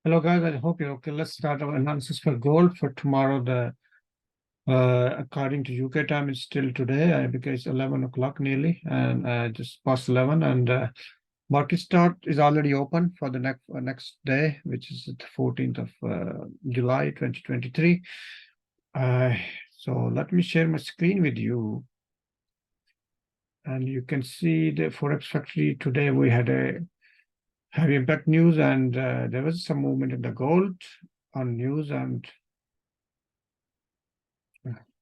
Hello guys, I hope you're okay. Let's start our analysis for gold for tomorrow. According to UK time, it's still today because it's 11 o'clock nearly, and just past 11. And market start is already open for the next day, which is the 14th of July 2023. So let me share my screen with you, and you can see the Forex Factory today. We had a heavy impact news, and there was some movement in the gold on news. And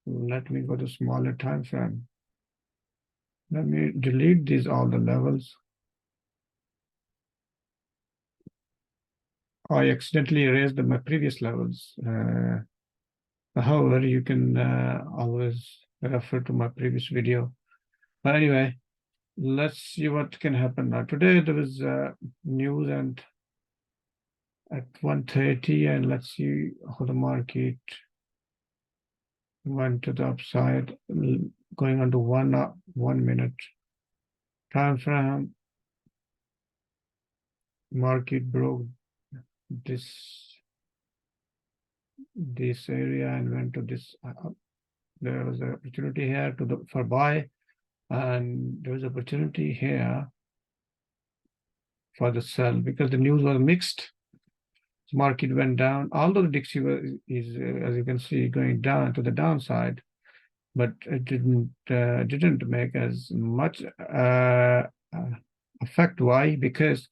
let me go to smaller time frame. Let me delete these all the levels. I accidentally erased my previous levels. However, you can always refer to my previous video. But anyway, let's see what can happen now. Today there was news and at 1:30, and let's see how the market went to the upside, going on to 1 minute time frame. Market broke this area and went to this. There was an opportunity here for buy, and there was opportunity here for the sell because the news was mixed. The market went down, although the Dixie is as you can see, going down to the downside, but it didn't make as much effect. Why? Because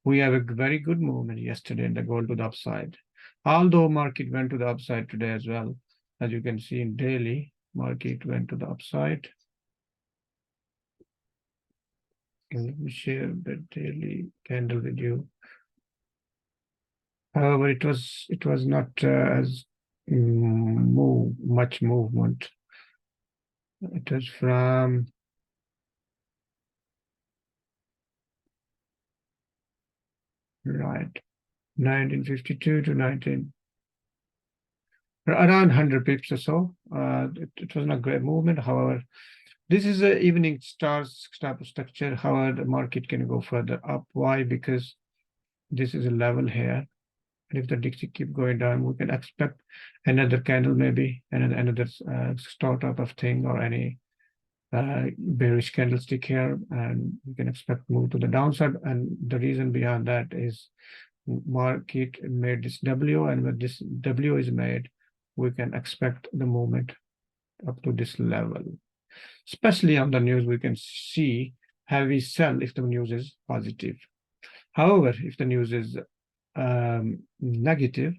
we have a very good movement yesterday in the gold to the upside. Although market went to the upside today as well, as you can see in daily, market went to the upside. Let me share the daily candle with you. However, it was not as much movement. It was from right 1952 to around 100 pips or so. It was not a great movement. However, this is an evening stars type of structure. However, the market can go further up. Why? Because this is a level here. And if the Dixie keep going down, we can expect another candle, maybe another start type of thing, or any bearish candlestick here, and we can expect move to the downside. And the reason behind that is market made this W, and when this W is made, we can expect the movement up to this level. Especially on the news, we can see heavy sell if the news is positive. However, if the news is negative,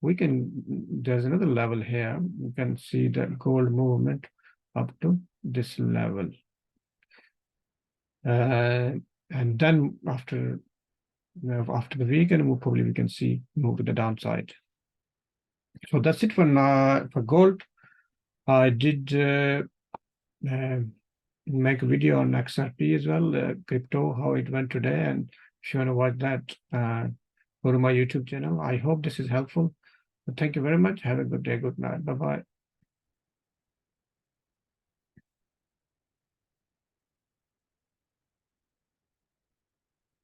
there's another level here. You can see the gold movement up to this level. And then after the weekend, we can see move to the downside. So that's it for now for gold. I did make a video on XRP as well, crypto, how it went today. And if you want to watch that, go to my YouTube channel. I hope this is helpful. Thank you very much. Have a good day. Good night. Bye-bye.